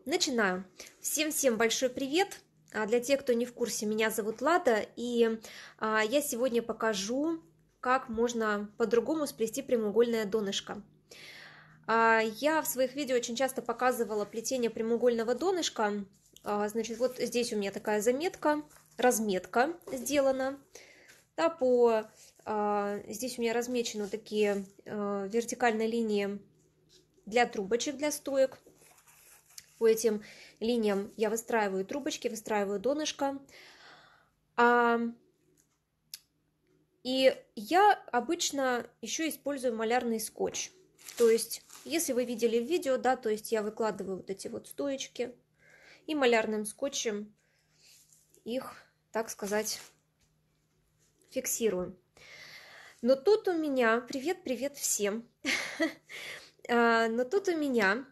начинаю. Всем большой привет! Для тех, кто не в курсе, меня зовут Лада, и я сегодня покажу, как можно по-другому сплести прямоугольное донышко. Я в своих видео очень часто показывала плетение прямоугольного донышка. Значит, вот здесь у меня такая заметка, разметка сделана. Да, здесь у меня размечены такие вертикальные линии для трубочек, для стоек. По этим линиям я выстраиваю трубочки, выстраиваю донышко. И я обычно еще использую малярный скотч. То есть, если вы видели в видео, да, то есть я выкладываю вот эти вот стоечки и малярным скотчем их, так сказать, фиксирую. Но тут у меня, привет всем, но тут у меня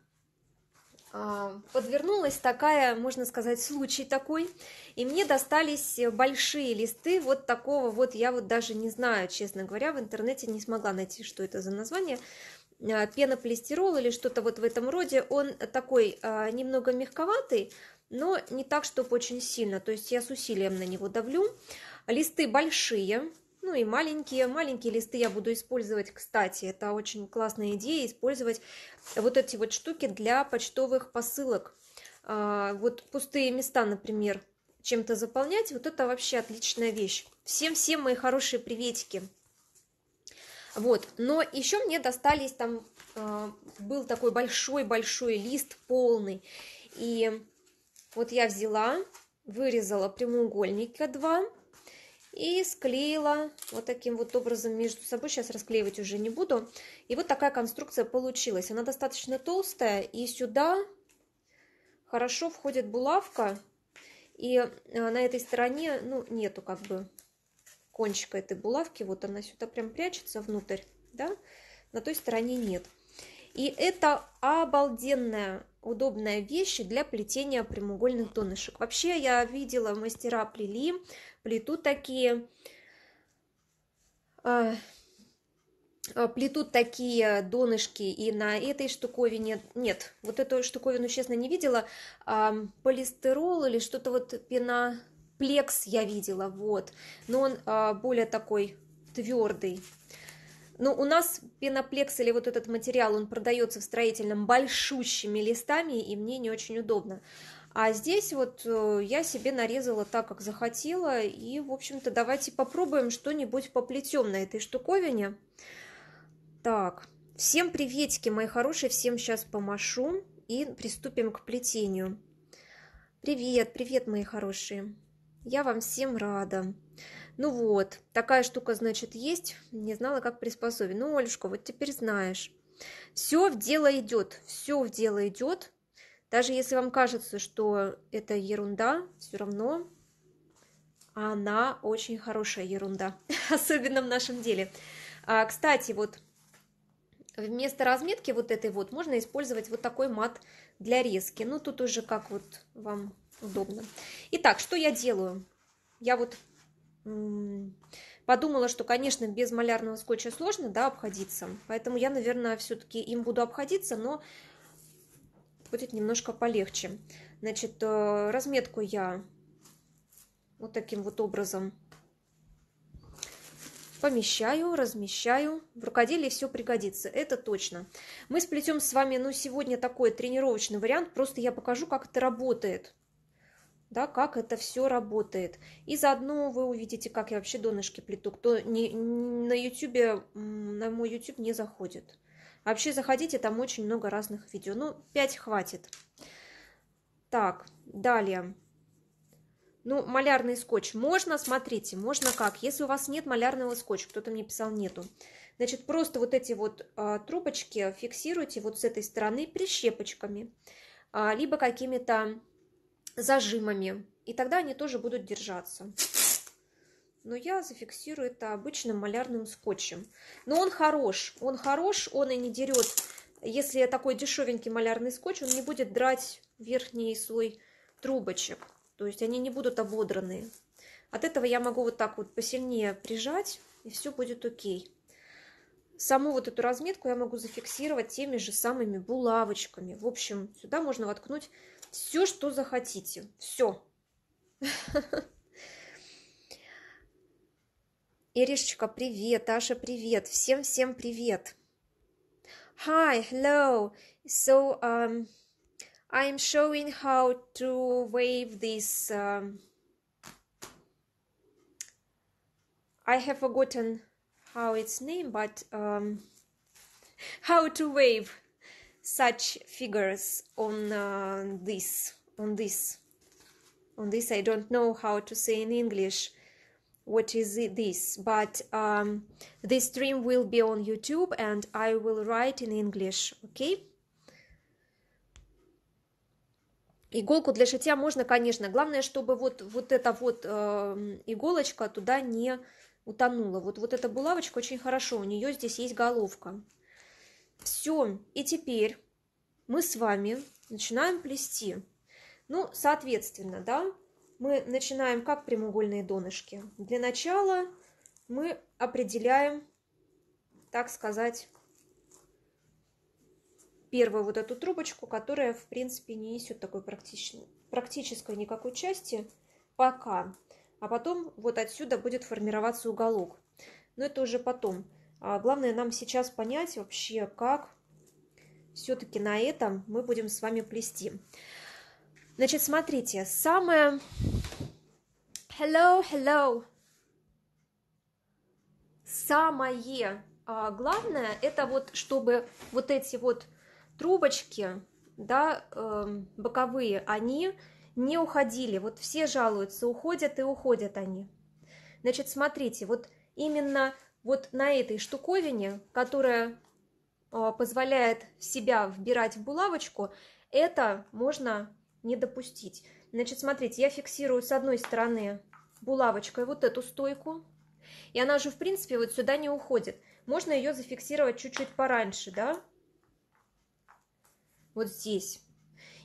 подвернулась такая, можно сказать, случай такой, и мне достались большие листы вот такого вот, я вот даже не знаю, честно говоря, в интернете не смогла найти, что это за название, пенополистирол или что-то вот в этом роде. Он такой немного мягковатый, но не так, чтобы очень сильно, то есть я с усилием на него давлю. Листы большие, ну и маленькие листы я буду использовать, кстати, это очень классная идея, использовать вот эти вот штуки для почтовых посылок. Вот пустые места, например, чем-то заполнять, вот это вообще отличная вещь. Всем мои хорошие приветики. Вот, но еще мне достались там, был такой большой лист полный, и вот я взяла, вырезала прямоугольника 2 и склеила вот таким вот образом между собой. Сейчас расклеивать уже не буду. И вот такая конструкция получилась. Она достаточно толстая, и сюда хорошо входит булавка. И на этой стороне, ну, нету как бы кончика этой булавки. Вот она сюда прям прячется внутрь, да? На той стороне нет. И это обалденная, удобная вещь для плетения прямоугольных донышек. Вообще я видела, мастера плетут такие донышки и на этой штуковине. Нет, вот эту штуковину, честно, не видела. Полистирол или что-то вот пеноплекс я видела, вот. Но он более такой твердый. Но у нас пеноплекс или вот этот материал, он продается в строительном большущими листами, и мне не очень удобно. А здесь вот я себе нарезала так, как захотела, и, в общем-то, давайте попробуем что-нибудь поплетем на этой штуковине. Так, всем приветики, мои хорошие, всем сейчас помашу и приступим к плетению. Привет, мои хорошие, я вам всем рада. Ну вот, такая штука, значит, есть. Не знала, как приспособить. Ну, Олюшка, вот теперь знаешь. Все в дело идет. Все в дело идет. Даже если вам кажется, что это ерунда, все равно она очень хорошая ерунда. Особенно в нашем деле. Кстати, вот вместо разметки вот этой вот можно использовать вот такой мат для резки. Ну, тут уже как вот вам удобно. Итак, что я делаю? Я вот подумала, что, конечно, без малярного скотча сложно, да, обходиться. Поэтому я, наверное, все-таки им буду обходиться, но будет немножко полегче. Значит, разметку я вот таким вот образом помещаю, размещаю. В рукоделии все пригодится, это точно. Мы сплетем с вами, ну, сегодня такой тренировочный вариант. Просто я покажу, как это работает. Да, как это все работает. И заодно вы увидите, как я вообще донышки плету. Кто на YouTube, на мой YouTube не заходит. Вообще заходите, там очень много разных видео. Ну, 5 хватит. Так, далее. Ну, малярный скотч можно, смотрите, можно как. Если у вас нет малярного скотча, кто-то мне писал нету. Значит, просто вот эти вот трубочки фиксируйте вот с этой стороны прищепочками. Либо какими-то зажимами, и тогда они тоже будут держаться. Но я зафиксирую это обычным малярным скотчем. Но он хорош, он и не дерет. Если такой дешевенький малярный скотч, он не будет драть верхний слой трубочек, то есть они не будут ободранные. От этого я могу вот так вот посильнее прижать, и все будет окей. саму вот эту разметку я могу зафиксировать теми же самыми булавочками. В общем, сюда можно воткнуть все, что захотите. Все. Иришечка, привет. Аша, привет. Всем привет. Hi, hello. So, I'm showing how to wave this. I have forgotten how it's named, but how to wave such figures on this. I don't know how to say in English what is this, but this stream will be on YouTube and I will write in English, okay? Иголку для шитья можно, конечно. Главное, чтобы вот эта вот иголочка туда не утонула. Вот эта булавочка очень хорошо, у нее здесь есть головка. Все, и теперь мы с вами начинаем плести. Ну, соответственно, да, мы начинаем как прямоугольные донышки. Для начала мы определяем, так сказать, первую вот эту трубочку, которая, в принципе, не несет такой практической никакой части пока. А потом вот отсюда будет формироваться уголок. Но это уже потом. Главное нам сейчас понять вообще, как все-таки на этом мы будем с вами плести. Значит, смотрите, самое... Hello. Самое главное, это вот, чтобы вот эти вот трубочки, да, боковые, они не уходили. Вот все жалуются, уходят и уходят они. Значит, смотрите, вот именно вот на этой штуковине, которая позволяет себя вбирать в булавочку, это можно не допустить. Значит, смотрите, я фиксирую с одной стороны булавочкой вот эту стойку, и она же, в принципе, вот сюда не уходит. Можно ее зафиксировать чуть-чуть пораньше, да? Вот здесь.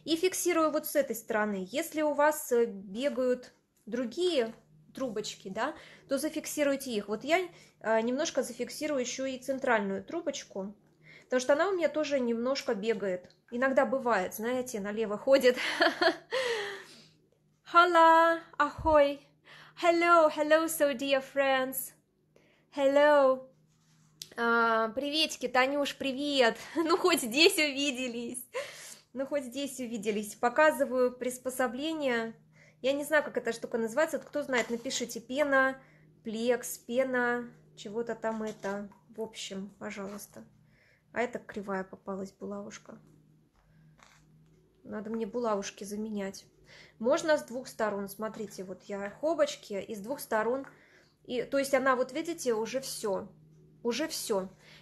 И фиксирую вот с этой стороны. Если у вас бегают другие трубочки, да, то зафиксируйте их. Вот я немножко зафиксирую еще и центральную трубочку, потому что она у меня тоже немножко бегает. Иногда бывает, знаете, налево ходит. Hola, ahoy. Hello, so dear friends. Hello. Приветики, Танюш, привет. Ну, хоть здесь увиделись. Показываю приспособление. Я не знаю, как эта штука называется. Вот кто знает, напишите. Пена, плекс, пена, чего-то там это. В общем, пожалуйста. А это кривая попалась булавушка. Надо мне булавушки заменять. Можно с двух сторон. Смотрите, вот я хобочки и с двух сторон. И, то есть она, вот видите, уже все.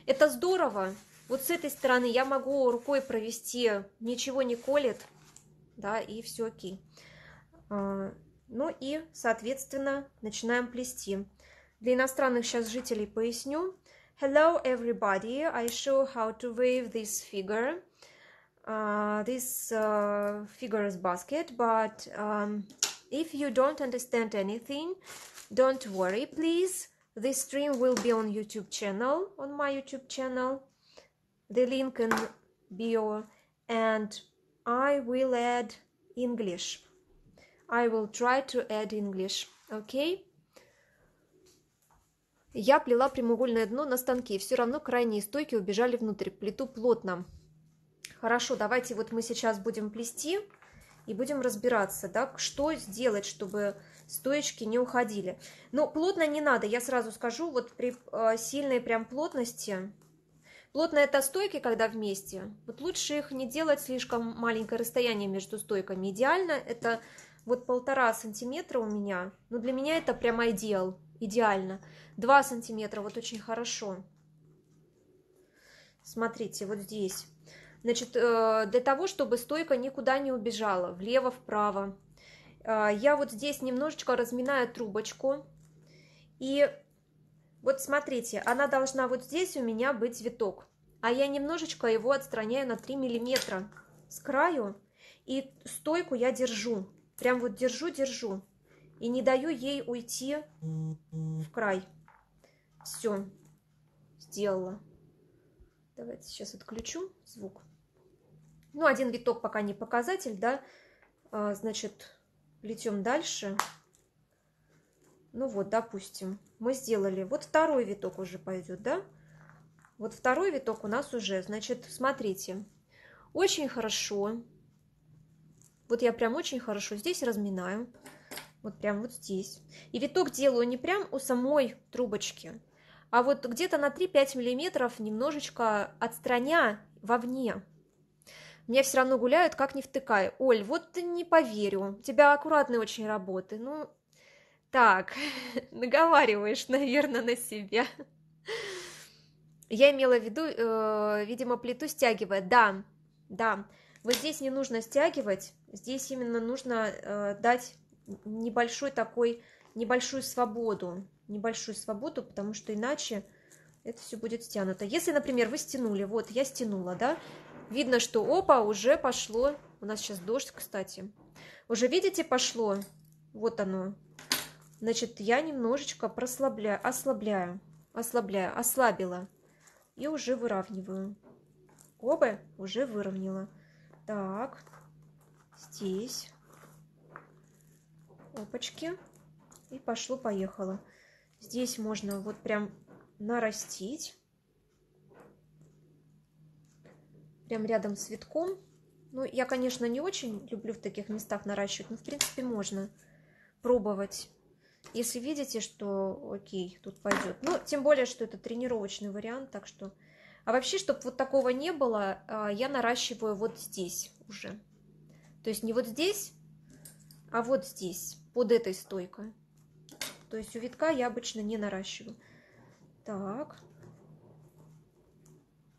Это здорово. Вот с этой стороны я могу рукой провести, ничего не колет, да, и все окей. Ну и, соответственно, начинаем плести. Для иностранных сейчас жителей поясню. Hello, everybody. I show how to weave this figure. This figure is basket, but if you don't understand anything, don't worry, please. This stream will be on YouTube channel, on my YouTube channel, the link in bio, and I will add English. I will try to add English, okay? Я плела прямоугольное дно на станке, все равно крайние стойки убежали внутрь, плету плотно. Хорошо, давайте вот мы сейчас будем плести и будем разбираться, да, что сделать, чтобы стоечки не уходили. Но плотно не надо, я сразу скажу, вот при сильной прям плотности, плотно это стойки, когда вместе, вот лучше их не делать слишком маленькое расстояние между стойками. Идеально это вот 1,5 сантиметра у меня, но для меня это прям идеально. 2 сантиметра, вот очень хорошо. Смотрите, вот здесь. Значит, для того, чтобы стойка никуда не убежала, влево-вправо, я вот здесь немножечко разминаю трубочку. И вот смотрите, она должна вот здесь у меня быть виток. А я немножечко его отстраняю на 3 миллиметра с краю. И стойку я держу. Прям вот держу. И не даю ей уйти в край. Все, сделала. Давайте сейчас отключу звук. Ну, один виток пока не показатель, да. Значит, плетем дальше. Ну вот, допустим, мы сделали. Вот второй виток уже пойдет, да? Вот второй виток у нас уже, значит, смотрите. Очень хорошо. Вот я прям очень хорошо здесь разминаю. Вот прям вот здесь. И виток делаю не прям у самой трубочки, а вот где-то на 3-5 миллиметров немножечко отстраня вовне. Меня все равно гуляют, как не втыкай. Оль, вот ты не поверю. У тебя аккуратные очень работы. Ну, так, наговариваешь, наверное, на себя. Я имела в виду, видимо, плиту стягивая. Да, да. Вот здесь не нужно стягивать. Здесь именно нужно дать небольшую свободу. Небольшую свободу, потому что иначе это все будет стянуто. Если, например, вы стянули, вот я стянула, да, видно, что опа, уже пошло. У нас сейчас дождь, кстати. Уже, видите, пошло. Вот оно. Значит, я немножечко ослабила. И уже выравниваю. Оба уже выровняла. Так, здесь. Опачки. И пошло-поехало. Здесь можно вот прям нарастить. Прям рядом с витком. Ну, я, конечно, не очень люблю в таких местах наращивать, но, в принципе, можно пробовать. Если видите, что окей, тут пойдет. Ну, тем более, что это тренировочный вариант, так что... А вообще, чтобы вот такого не было, я наращиваю вот здесь уже. То есть не вот здесь, а вот здесь, под этой стойкой. То есть у витка я обычно не наращиваю. Так.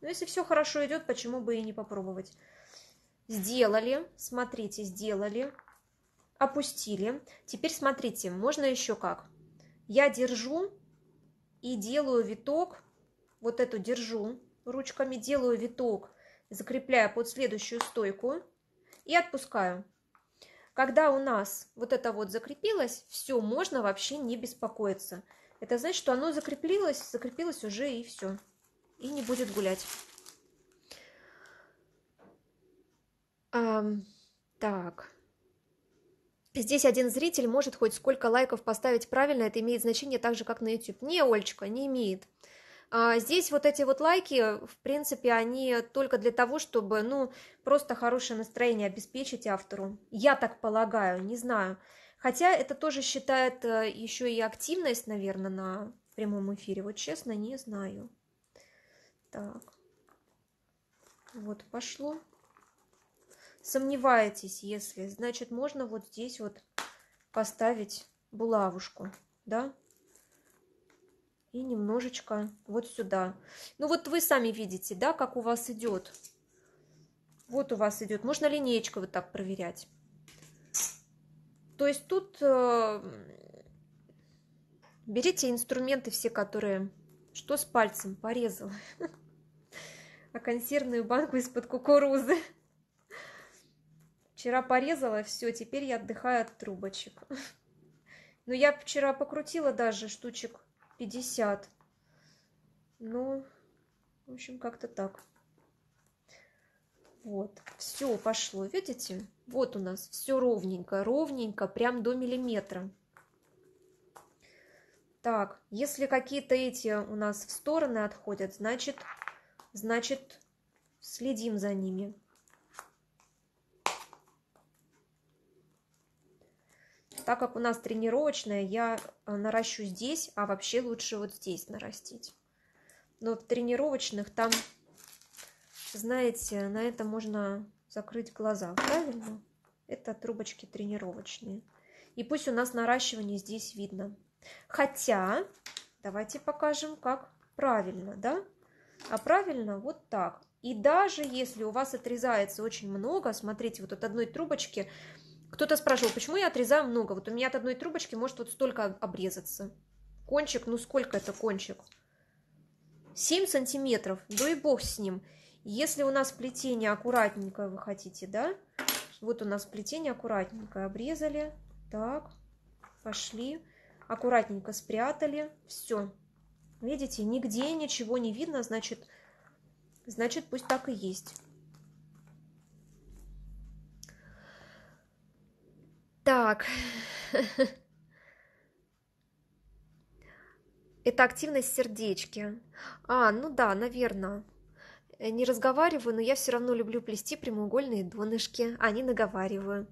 Ну, если все хорошо идет, почему бы и не попробовать? Сделали, смотрите, сделали. Опустили. Теперь смотрите, можно еще как. Я держу и делаю виток. Вот эту держу ручками, делаю виток, закрепляю под следующую стойку и отпускаю. Когда у нас вот это вот закрепилось, все, можно вообще не беспокоиться. Это значит, что оно закрепилось уже и все. И не будет гулять. Так. Здесь один зритель может хоть сколько лайков поставить правильно, это имеет значение так же, как на YouTube. Не, Олечка, не имеет. Здесь вот эти вот лайки, в принципе, они только для того, чтобы, ну, просто хорошее настроение обеспечить автору. Я так полагаю, не знаю. Хотя это тоже считает еще и активность, наверное, на прямом эфире. Вот честно, не знаю. Так. Вот пошло. Сомневаетесь, если, значит, можно вот здесь вот поставить булавушку, да? И немножечко вот сюда. Ну вот вы сами видите, да, как у вас идет. Вот у вас идет. Можно линеечкой вот так проверять. То есть тут берите инструменты все, которые... Что с пальцем? Порезала. А консервную банку из-под кукурузы. Вчера порезала, все, теперь я отдыхаю от трубочек. Но я вчера покрутила даже штучек 50. Ну, в общем, как-то так. Вот, все пошло, видите? Вот у нас все ровненько, ровненько, прям до миллиметра. Так, если какие-то эти у нас в стороны отходят, значит следим за ними. Так как у нас тренировочная, я наращу здесь, а вообще лучше вот здесь нарастить. Но в тренировочных там, знаете, на это можно закрыть глаза, правильно? Это трубочки тренировочные. И пусть у нас наращивание здесь видно. Хотя, давайте покажем, как правильно, да? А правильно вот так. И даже если у вас отрезается очень много, смотрите, вот от одной трубочки... Кто-то спрашивал, почему я отрезаю много? Вот у меня от одной трубочки может вот столько обрезаться. Кончик, ну сколько это кончик? 7 сантиметров, да и бог с ним. Если у нас плетение аккуратненькое, вы хотите, да? Вот у нас плетение аккуратненькое. Обрезали, так, пошли. Аккуратненько спрятали, все. Видите, нигде ничего не видно, значит, Значит, пусть так и есть. Так. Это активность сердечки. Ну да, наверное. Не разговариваю, но я все равно люблю плести прямоугольные донышки, а не наговариваю.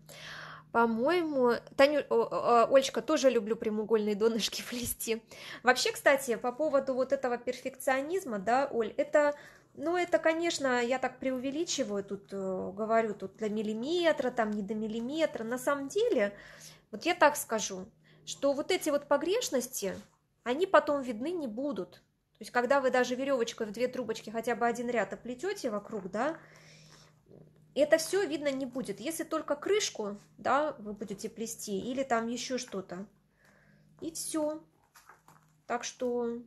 По-моему, Олечка, тоже люблю прямоугольные донышки плести. Вообще, кстати, по поводу вот этого перфекционизма, да, Оль, это, ну, это, конечно, я так преувеличиваю, тут говорю, тут до миллиметра, там не до миллиметра. На самом деле, вот я так скажу, что вот эти вот погрешности, они потом видны не будут. То есть, когда вы даже веревочкой в 2 трубочки хотя бы один ряд оплетете вокруг, да, это все видно не будет. Если только крышку, да, вы будете плести, или там еще что-то. И все. Так что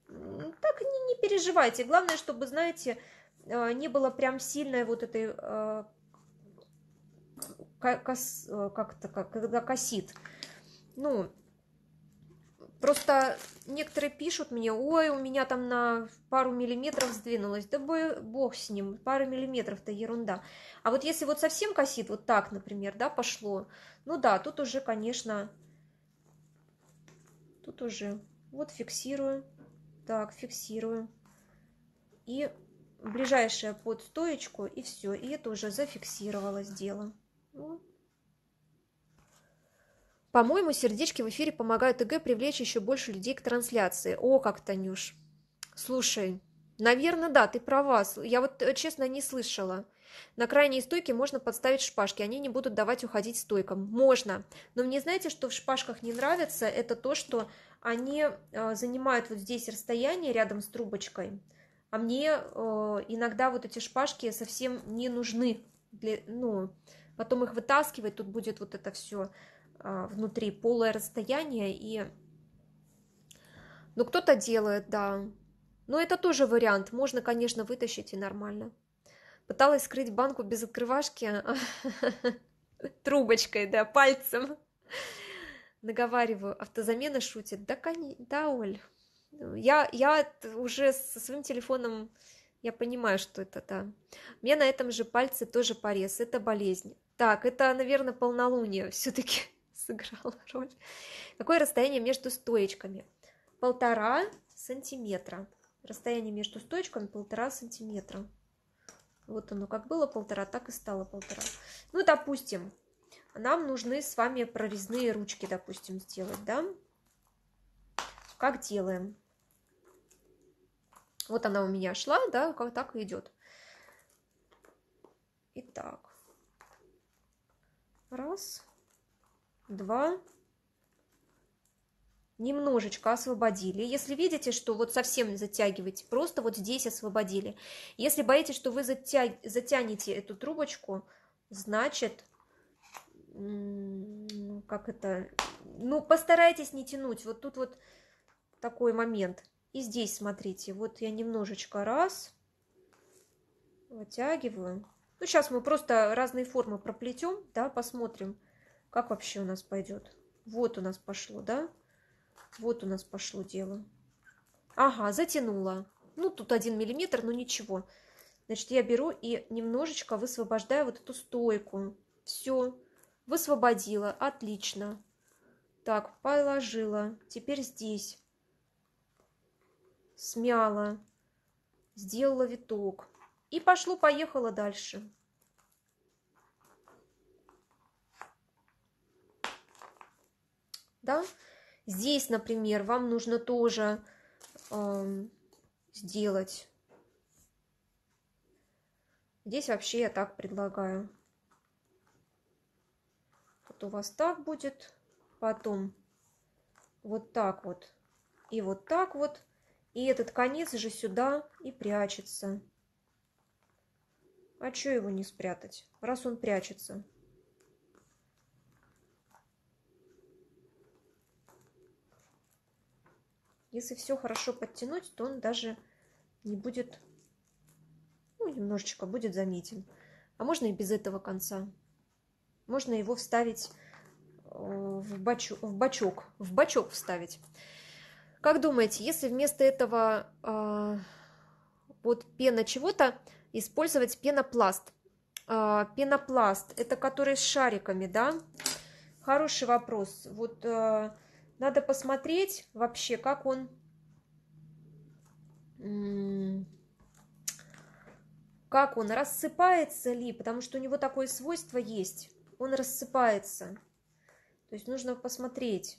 так не переживайте. Главное, чтобы, знаете, не было прям сильной вот этой, когда косит. Ну, просто некоторые пишут мне: ой, у меня там на пару миллиметров сдвинулось. Да бог с ним, пару миллиметров-то ерунда. А вот если вот совсем косит, вот так, например, да, пошло, ну да, тут уже, конечно, тут уже вот фиксирую, так, фиксирую. И ближайшее под стоечку, и все, и это уже зафиксировалось дело. Вот. По-моему, сердечки в эфире помогают ТГ привлечь еще больше людей к трансляции. О, как, Танюш. Слушай, наверное, да, ты права. Я вот, честно, не слышала. На крайней стойке можно подставить шпажки, они не будут давать уходить стойкам. Можно. Но мне, знаете, что в шпажках не нравится? Это то, что они занимают вот здесь расстояние рядом с трубочкой, а мне иногда вот эти шпажки совсем не нужны. Ну, потом их вытаскивать, тут будет вот это все внутри полое расстояние, и ну кто-то делает, да, но это тоже вариант, можно, конечно, вытащить и нормально. Пыталась скрыть банку без открывашки трубочкой, да, пальцем. Наговариваю, автозамена шутит. Да, Оль, я уже со своим телефоном, я понимаю, что это, да. У меня на этом же пальце тоже порез, это болезнь. Так, это, наверное, полнолуние все-таки сыграло роль. Какое расстояние между стоечками? 1,5 сантиметра. Расстояние между стоечками 1,5 сантиметра. Вот оно как было 1,5, так и стало 1,5. Ну, допустим, нам нужны с вами прорезные ручки, допустим, сделать, да? Как делаем? Вот она у меня шла, да, как так и идет. Итак. Раз, два. Немножечко освободили. Если видите, что вот совсем затягиваете, просто вот здесь освободили. Если боитесь, что вы затянете эту трубочку, значит, как это, ну, постарайтесь не тянуть. Вот тут вот такой момент. И здесь, смотрите, вот я немножечко раз, вытягиваю. Ну, сейчас мы просто разные формы проплетем, да, посмотрим, как вообще у нас пойдет. Вот у нас пошло, да? Вот у нас пошло дело. Ага, затянула. Ну, тут 1 миллиметр, но ничего. Значит, я беру и немножечко высвобождаю вот эту стойку. Все, высвободила, отлично. Так, положила. Теперь здесь. Смяла. Сделала виток. И пошло-поехало дальше. Да? Здесь, например, вам нужно тоже сделать. Здесь вообще я так предлагаю. Вот у вас так будет, потом вот так вот и вот так вот. И этот конец же сюда и прячется. А что его не спрятать, раз он прячется? Если все хорошо подтянуть, то он даже не будет, ну, немножечко будет заметен. А можно и без этого конца. Можно его вставить в бачок вставить. Как думаете, если вместо этого под пена чего-то использовать пенопласт. Пенопласт, это который с шариками, да? Хороший вопрос. Вот надо посмотреть вообще, как он... Как он рассыпается ли, потому что у него такое свойство есть. Он рассыпается. То есть нужно посмотреть,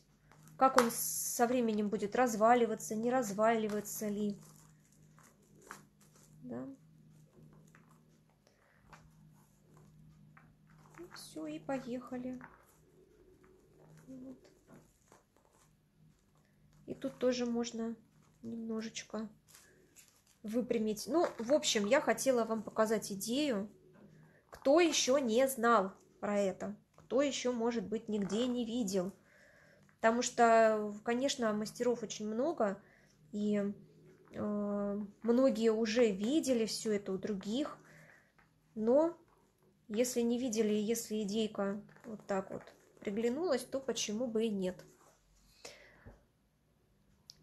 как он со временем будет разваливаться, не разваливаться ли. Да. Ну, все, и поехали. Вот. И тут тоже можно немножечко выпрямить. Ну, в общем, я хотела вам показать идею, кто еще не знал про это, кто еще, может быть, нигде не видел. Потому что, конечно, мастеров очень много, и многие уже видели все это у других, но если не видели, если идейка вот так вот приглянулась, то почему бы и нет.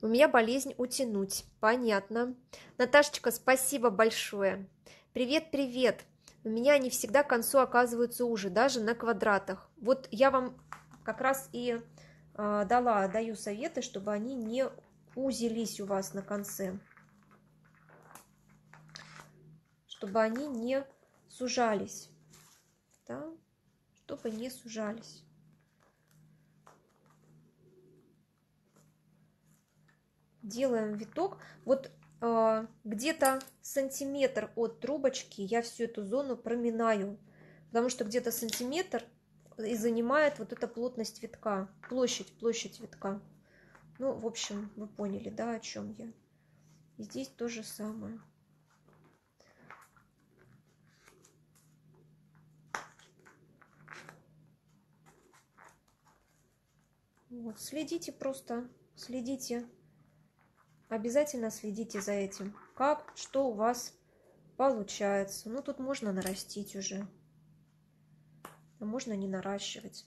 У меня болезнь утянуть. Понятно. Наташечка, спасибо большое. Привет, привет. У меня они всегда к концу оказываются уже, даже на квадратах. Вот я вам как раз и даю советы, чтобы они не узились у вас на конце. Чтобы они не сужались. Да? Чтобы не сужались. Делаем виток. Вот где-то сантиметр от трубочки я всю эту зону проминаю, потому что где-то сантиметр и занимает вот эта плотность витка, площадь витка. Ну, в общем, вы поняли, да, о чем я. И здесь то же самое. Вот, следите просто, следите. Обязательно следите за этим, как, что у вас получается. Ну, тут можно нарастить уже, а можно не наращивать.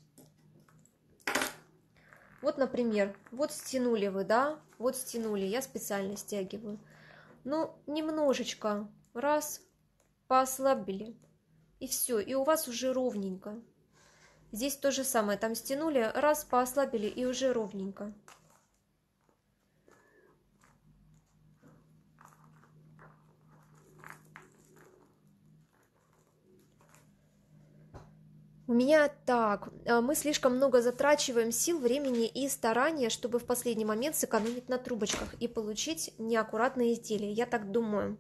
Вот, например, вот стянули вы, да, вот стянули, я специально стягиваю. Ну, немножечко, раз, поослабили, и все, и у вас уже ровненько. Здесь то же самое, там стянули, раз, поослабили, и уже ровненько. У меня так, мы слишком много затрачиваем сил, времени и старания, чтобы в последний момент сэкономить на трубочках и получить неаккуратные изделия. Я так думаю.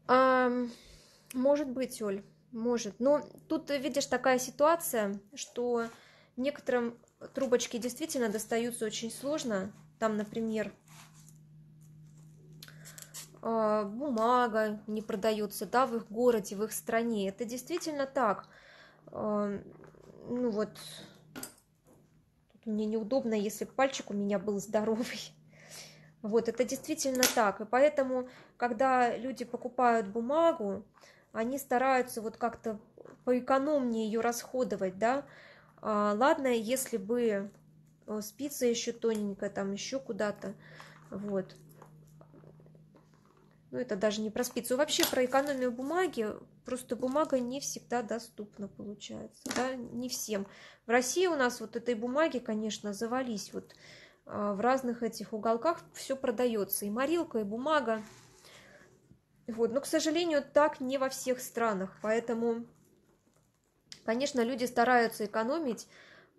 Может быть, Оль, может. Но тут, видишь, такая ситуация, что некоторым трубочки действительно достаются очень сложно. Там, например, бумага не продается, да, в их городе, в их стране. Это действительно так. Ну вот, тут мне неудобно, если пальчик у меня был здоровый. Вот, это действительно так. И поэтому, когда люди покупают бумагу, они стараются вот как-то поэкономнее ее расходовать, да. Ладно, если бы спица еще тоненькая, там еще куда-то, вот. Ну, это даже не про спицу. Вообще про экономию бумаги. Просто бумага не всегда доступна, получается. Да? Не всем. В России у нас вот этой бумаги, конечно, завались. Вот в разных этих уголках все продается. И морилка, и бумага. Вот. Но, к сожалению, так не во всех странах. Поэтому, конечно, люди стараются экономить.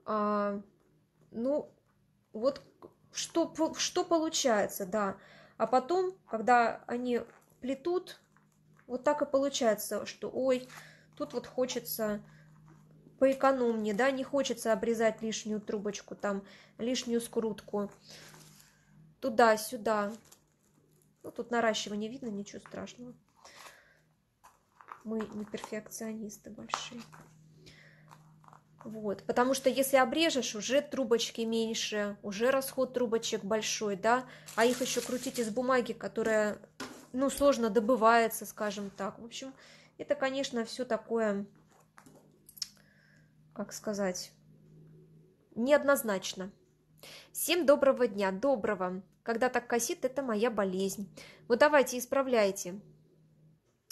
Ну, вот что получается, да. А потом, когда они плетут, вот так и получается, что ой, тут вот хочется поэкономнее, да, не хочется обрезать лишнюю трубочку, там, лишнюю скрутку. Туда-сюда. Ну, тут наращивание видно, ничего страшного. Мы не перфекционисты большие. Вот, потому что если обрежешь, уже трубочки меньше, уже расход трубочек большой, да, а их еще крутить из бумаги, которая, ну, сложно добывается, скажем так. В общем, это, конечно, все такое, как сказать, неоднозначно. Всем доброго дня, доброго. Когда так косит, это моя болезнь. Вот давайте исправляйте.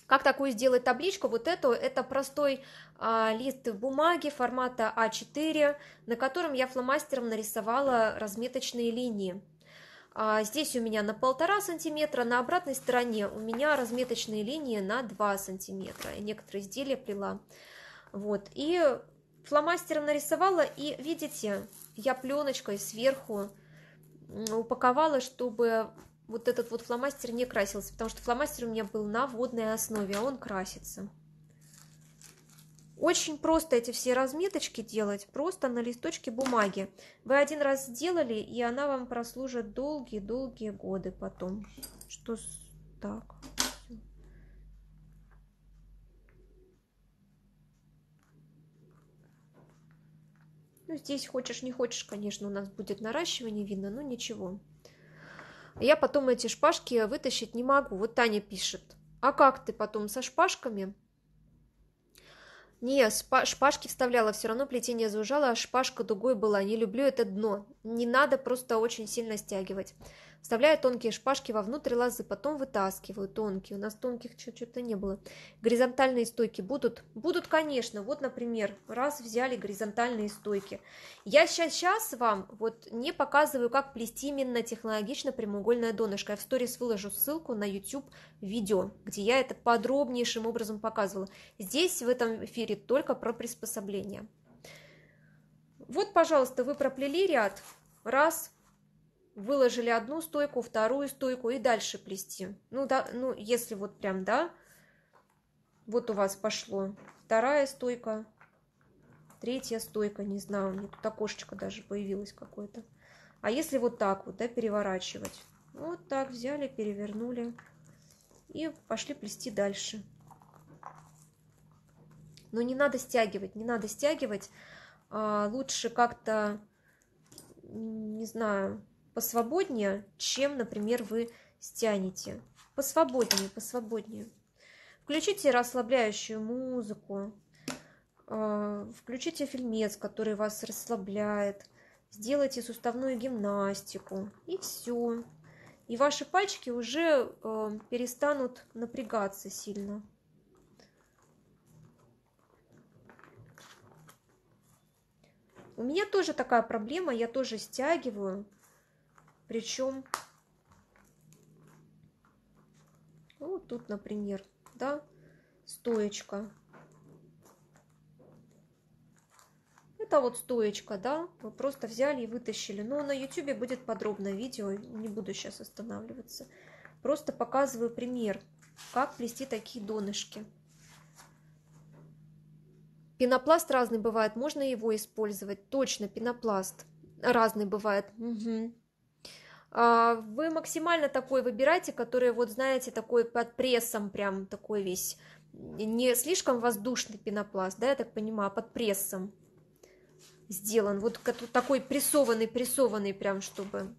Как такую сделать табличку? Вот эту, это простой лист бумаги формата А4, на котором я фломастером нарисовала разметочные линии. Здесь у меня на 1,5 сантиметра, на обратной стороне у меня разметочные линии на 2 сантиметра. Я некоторые изделия плела. Вот, и фломастером нарисовала, и видите, я пленочкой сверху упаковала, чтобы вот этот вот фломастер не красился, потому что фломастер у меня был на водной основе, а он красится. Очень просто эти все разметочки делать, просто на листочке бумаги. Вы один раз сделали, и она вам прослужит долгие-долгие годы потом. Что так? Ну, здесь хочешь не хочешь, конечно, у нас будет наращивание видно, но ничего. Я потом эти шпажки вытащить не могу. Вот Таня пишет: а как ты потом со шпажками? Не, шпажки вставляла, все равно плетение заужало, а шпажка дугой была. Не люблю это дно. Не надо просто очень сильно стягивать. Вставляю тонкие шпажки вовнутрь лозы, потом вытаскиваю тонкие. У нас тонких что-то не было. Горизонтальные стойки будут? Будут, конечно. Вот, например, раз взяли горизонтальные стойки. Я сейчас вам вот не показываю, как плести именно технологично прямоугольное донышко. Я в сторис выложу ссылку на YouTube видео, где я это подробнейшим образом показывала. Здесь в этом эфире только про приспособление. Вот, пожалуйста, вы проплели ряд. Раз. Выложили одну стойку, вторую стойку и дальше плести. Ну, да, ну, если вот прям, да, вот у вас пошло вторая стойка, третья стойка, не знаю, у меня тут окошечко даже появилось какое-то. А если вот так вот, да, переворачивать? Вот так взяли, перевернули и пошли плести дальше. Но не надо стягивать, не надо стягивать. Лучше как-то, не знаю, посвободнее, чем, например, вы стянете. Посвободнее, посвободнее. Включите расслабляющую музыку, включите фильмец, который вас расслабляет, сделайте суставную гимнастику, и все. И ваши пальчики уже перестанут напрягаться сильно. У меня тоже такая проблема, я тоже стягиваю. Причем, вот тут, например, да, стоечка. Это вот стоечка, да, вы просто взяли и вытащили. Но на YouTube будет подробное видео, не буду сейчас останавливаться. Просто показываю пример, как плести такие донышки. Пенопласт разный бывает, можно его использовать. Точно, пенопласт разный бывает. Угу. Вы максимально такой выбирайте, который, вот знаете, такой под прессом, прям такой весь, не слишком воздушный пенопласт, да, я так понимаю, под прессом сделан, вот такой прессованный прям, чтобы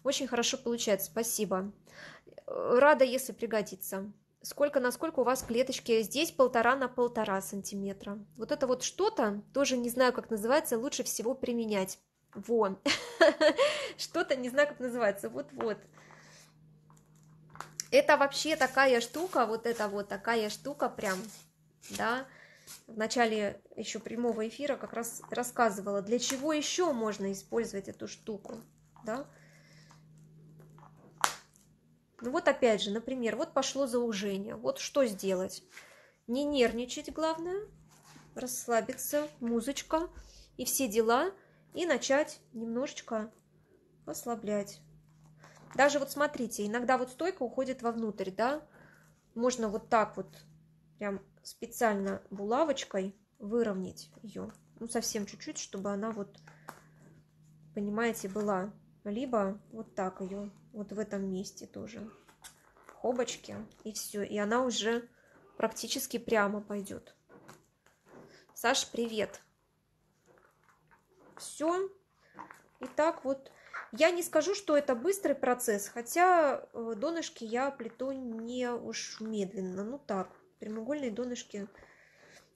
очень хорошо получается. Спасибо, рада, если пригодится. Сколько на сколько у вас клеточки? Здесь 1,5 на 1,5 сантиметра. Вот это вот что-то, тоже не знаю, как называется, лучше всего применять. Вон, что-то, не знаю, как называется, вот-вот. Это вообще такая штука, вот это вот такая штука прям, да. В начале еще прямого эфира как раз рассказывала, для чего еще можно использовать эту штуку, да. Ну вот опять же, например, вот пошло заужение, вот что сделать? Не нервничать, главное, расслабиться, музычка и все дела. И начать немножечко ослаблять. Даже вот смотрите, иногда вот стойка уходит вовнутрь, да? Можно вот так вот прям специально булавочкой выровнять ее. Ну, совсем чуть-чуть, чтобы она вот, понимаете, была. Либо вот так ее, вот в этом месте тоже. Хобочки, и все. И она уже практически прямо пойдет. Саш, привет. Все. Итак, вот я не скажу, что это быстрый процесс, хотя донышки я плету не уж медленно. Ну так, прямоугольные донышки.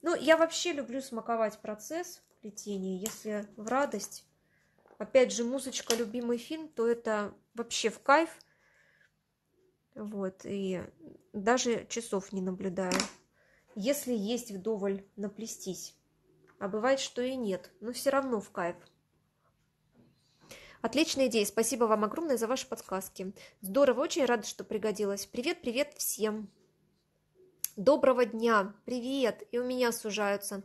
Ну, я вообще люблю смаковать процесс плетения, если в радость, Опять же, музычка, любимый фильм, то это вообще в кайф. Вот, и даже часов не наблюдаю. Если есть вдоволь наплестись. А бывает, что и нет, но все равно в кайф. Отличная идея. Спасибо вам огромное за ваши подсказки. Здорово, очень рада, что пригодилось. Привет, привет всем. Доброго дня. Привет. И у меня сужаются.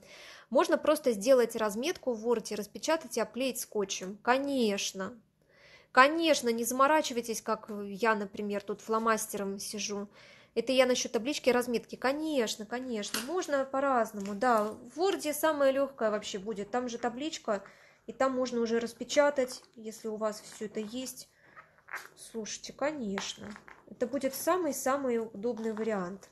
Можно просто сделать разметку в Word, распечатать и обклеить скотчем. Конечно. Конечно, не заморачивайтесь, как я, например, тут фломастером сижу. Это я насчет таблички разметки. Конечно, конечно. Можно по-разному. Да, в Word самое легкое вообще будет. Там же табличка. И там можно уже распечатать, если у вас все это есть. Слушайте, конечно. Это будет самый-самый удобный вариант.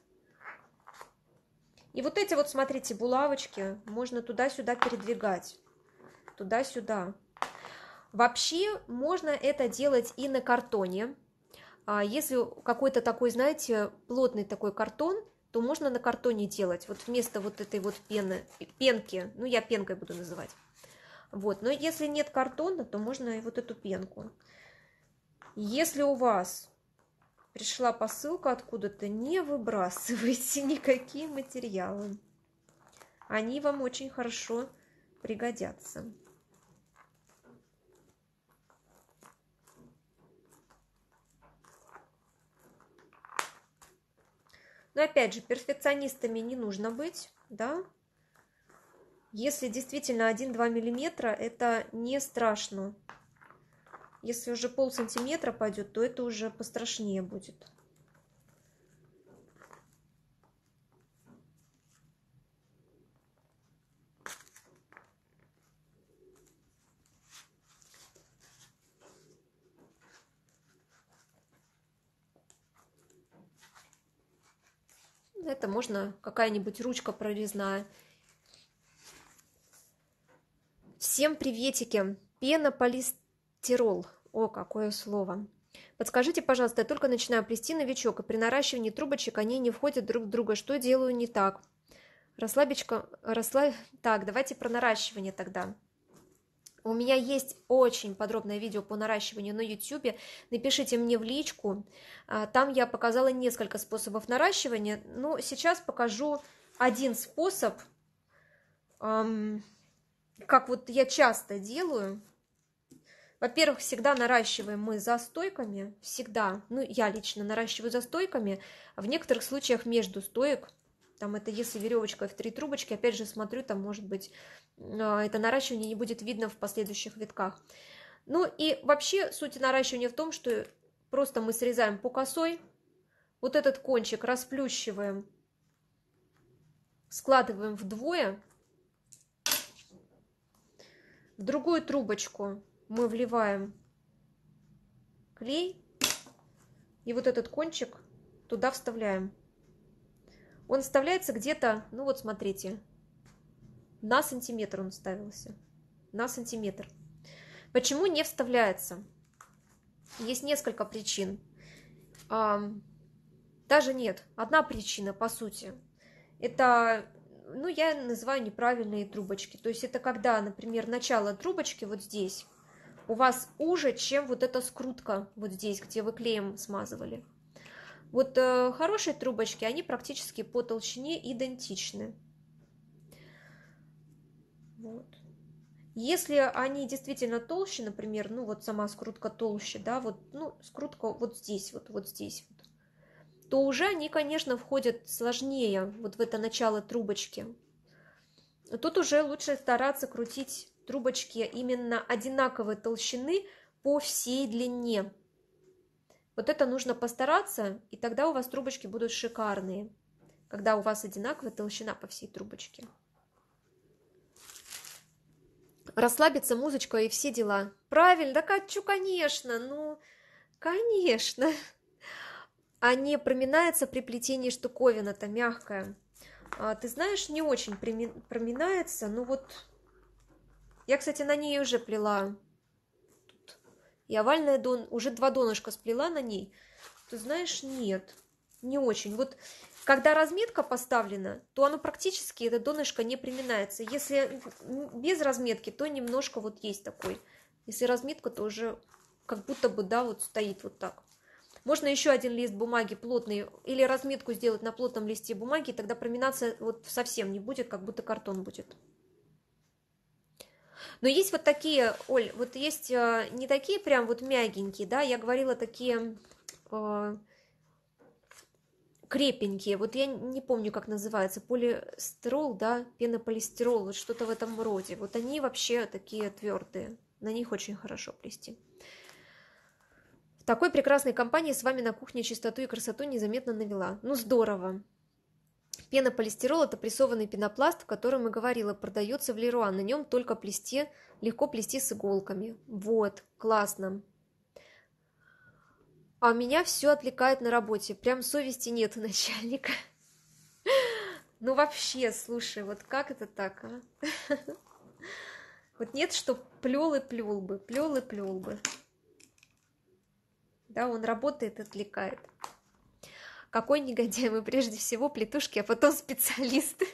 И вот эти вот, смотрите, булавочки можно туда-сюда передвигать. Туда-сюда. Вообще можно это делать и на картоне. Если какой-то такой, знаете, плотный такой картон, то можно на картоне делать. Вот вместо вот этой вот пенки, ну я пенкой буду называть. Вот, но если нет картона, то можно и вот эту пенку. Если у вас пришла посылка откуда-то, не выбрасывайте никакие материалы. Они вам очень хорошо пригодятся. Но опять же, перфекционистами не нужно быть, да? Если действительно 1-2 миллиметра, это не страшно. Если уже полсантиметра пойдет, то это уже пострашнее будет. Это можно какая-нибудь ручка прорезная. Всем приветики. Пенополистирол. О, какое слово. Подскажите, пожалуйста, я только начинаю плести новичок, и при наращивании трубочек они не входят друг в друга. Что делаю не так? Так, давайте про наращивание тогда. У меня есть очень подробное видео по наращиванию на YouTube. Напишите мне в личку. Там я показала несколько способов наращивания. Но сейчас покажу один способ, как вот я часто делаю. Во-первых, всегда наращиваем мы застойками. Всегда. Ну, я лично наращиваю застойками. В некоторых случаях между стоек. Там это если веревочка в 3 трубочки. Опять же смотрю, там может быть это наращивание не будет видно в последующих витках. Ну и вообще суть наращивания в том, что просто мы срезаем по косой. Вот этот кончик расплющиваем. Складываем вдвое. В другую трубочку мы вливаем клей. И вот этот кончик туда вставляем. Он вставляется где-то, ну вот смотрите, на сантиметр он вставился. На сантиметр. Почему не вставляется? Есть несколько причин. Даже нет. Одна причина, по сути. Это, ну, я называю неправильные трубочки. То есть это когда, например, начало трубочки вот здесь у вас уже, чем вот эта скрутка вот здесь, где вы клеем смазывали. Вот хорошие трубочки, они практически по толщине идентичны. Вот. Если они действительно толще, например, ну вот сама скрутка толще, да, вот, ну, скрутка вот здесь, вот здесь, вот, то уже они, конечно, входят сложнее вот в это начало трубочки. Тут уже лучше стараться крутить трубочки именно одинаковой толщины по всей длине. Вот это нужно постараться, и тогда у вас трубочки будут шикарные, когда у вас одинаковая толщина по всей трубочке. Расслабиться, музычка и все дела. Правильно, да хочу, конечно, ну, конечно. А не проминается при плетении штуковина-то мягкая. Ты знаешь, не очень проминается, ну вот... Я, кстати, на ней уже плела. И овальная уже 2 донышка сплела на ней. Ты знаешь, нет, не очень. Вот когда разметка поставлена, то оно практически, это донышко не приминается. Если без разметки, то немножко вот есть такой Если разметка, то уже как будто бы, да, вот стоит вот так. Можно еще один лист бумаги плотный или разметку сделать на плотном листе бумаги, тогда проминаться вот совсем не будет, как будто картон будет. Но есть вот такие, Оль, вот есть не такие прям вот мягенькие, да, я говорила такие крепенькие. Вот я не помню, как называется, полистирол, да, пенополистирол, вот что-то в этом роде. Вот они вообще такие твердые, на них очень хорошо плести. В такой прекрасной компании с вами на кухне чистоту и красоту незаметно навела. Ну, здорово. Пенополистирол – это прессованный пенопласт, о котором я говорила, продается в Леруа. На нем только плести, легко плести с иголками. Вот, классно. А меня все отвлекает на работе. Прям совести нет у начальника. Ну вообще, слушай, вот как это так, а? Вот нет, что плел и плел бы, плел и плел бы. Да, он работает, отвлекает. Какой негодяй, мы прежде всего плетушки, а потом специалисты.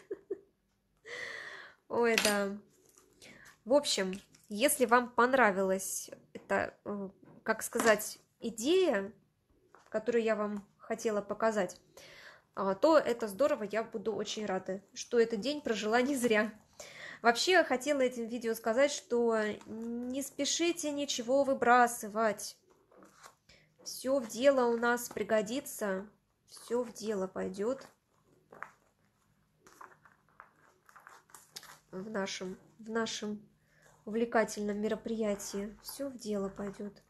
Ой, да. В общем, если вам понравилась эта, как сказать, идея, которую я вам хотела показать, то это здорово, я буду очень рада, что этот день прожила не зря. Вообще, я хотела этим видео сказать, что не спешите ничего выбрасывать. Все в дело у нас пригодится, все в дело пойдет в нашем увлекательном мероприятии. Все в дело пойдет.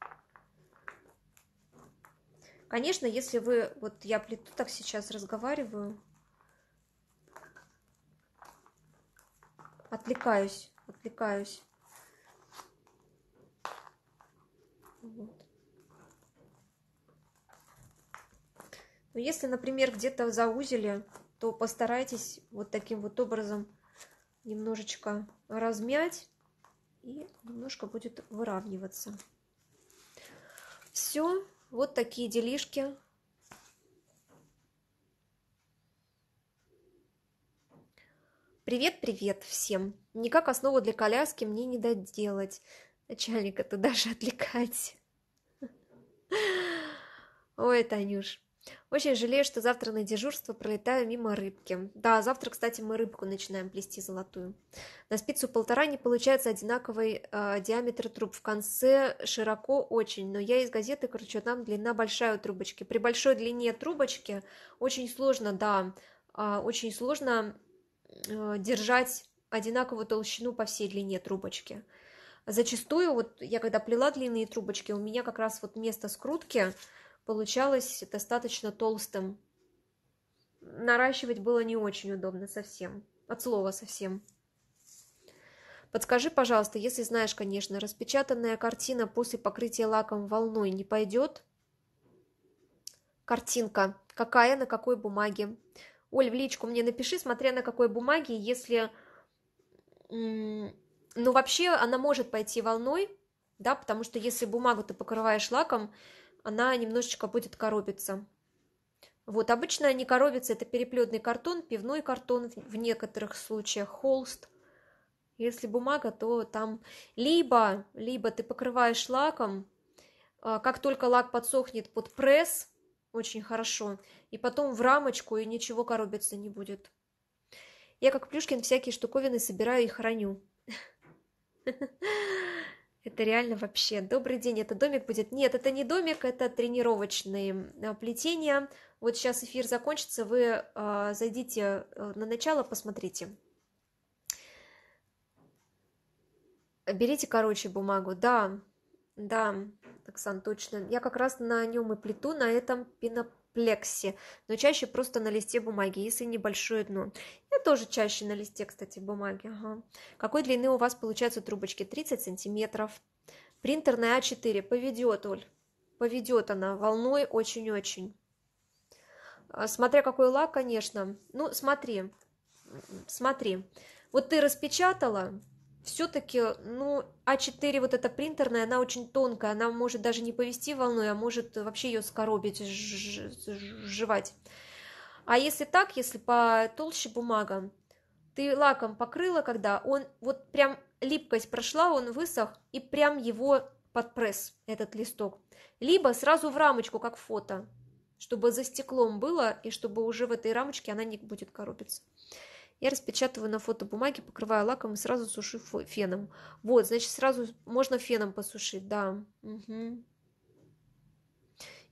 Конечно, если вы... Вот я плету так сейчас разговариваю. Отвлекаюсь. Вот. Но если, например, где-то заузили, то постарайтесь вот таким вот образом немножечко размять, и немножко будет выравниваться. Все, вот такие делишки. Привет всем. Никак основу для коляски мне не доделать. Начальника туда же отвлекать. Ой, Танюш. Очень жалею, что завтра на дежурство пролетаю мимо рыбки. Да, завтра, кстати, мы рыбку начинаем плести золотую. На спицу 1,5 не получается одинаковый диаметр труб. В конце широко очень, но я из газеты кручу, там длина большая у трубочки. При большой длине трубочки очень сложно, да, очень сложно держать одинаковую толщину по всей длине трубочки. Зачастую, вот я когда плела длинные трубочки, у меня как раз вот место скрутки получалось достаточно толстым. Наращивать было не очень удобно совсем. От слова совсем. Подскажи, пожалуйста, если знаешь, конечно, распечатанная картина после покрытия лаком волной не пойдет? Картинка. Какая, на какой бумаге? Оль, в личку мне напиши, смотря на какой бумаге, если... Ну, вообще, она может пойти волной, да, потому что если бумагу ты покрываешь лаком, она немножечко будет коробиться. Вот, обычно не коробится, это переплетный картон, пивной картон, в некоторых случаях холст. Если бумага, то там либо ты покрываешь лаком, как только лак подсохнет под пресс, очень хорошо, и потом в рамочку, и ничего коробиться не будет. Я, как Плюшкин, всякие штуковины собираю и храню. Это реально вообще. Добрый день, это домик будет? Нет, это не домик, это тренировочные плетения. Вот сейчас эфир закончится, вы зайдите на начало, посмотрите. Берите короче бумагу. Да, Оксан, точно. Я как раз на нем и плету, на этом пеноплексе, но чаще просто на листе бумаги, если небольшое дно. Я тоже чаще на листе, кстати, бумаги. Ага. Какой длины у вас получаются трубочки? 30 сантиметров. Принтерная А4. Поведет, Оль. Поведет она волной очень-очень. Смотря какой лак, конечно. Ну, смотри. Вот ты распечатала. Все-таки, ну, А4, вот эта принтерная, она очень тонкая, она может даже не повести волной, а может вообще ее скоробить, сживать. А если так, если потолще бумага, ты лаком покрыла, когда он вот прям липкость прошла, он высох, и прям его под пресс, этот листок. Либо сразу в рамочку, как фото, чтобы за стеклом было, и чтобы уже в этой рамочке она не будет коробиться. Я распечатываю на фотобумаге, покрываю лаком и сразу сушу феном. Вот, значит, сразу можно феном посушить, да. Угу.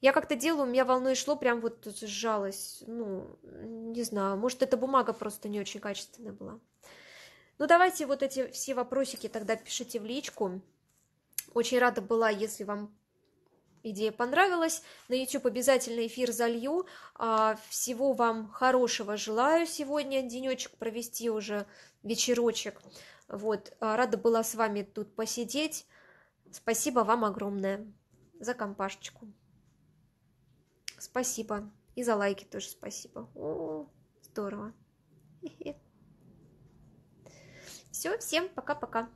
Я как-то делала, у меня волной шло, прям вот сжалось. Ну, не знаю, может, эта бумага просто не очень качественная была. Ну, давайте вот эти все вопросики тогда пишите в личку. Очень рада была, если вам идея понравилась. На YouTube обязательно эфир залью. Всего вам хорошего желаю сегодня, денечек провести уже, вечерочек. Вот, рада была с вами тут посидеть. Спасибо вам огромное за компашечку. Спасибо. И за лайки тоже спасибо. О, здорово. Все, всем пока-пока.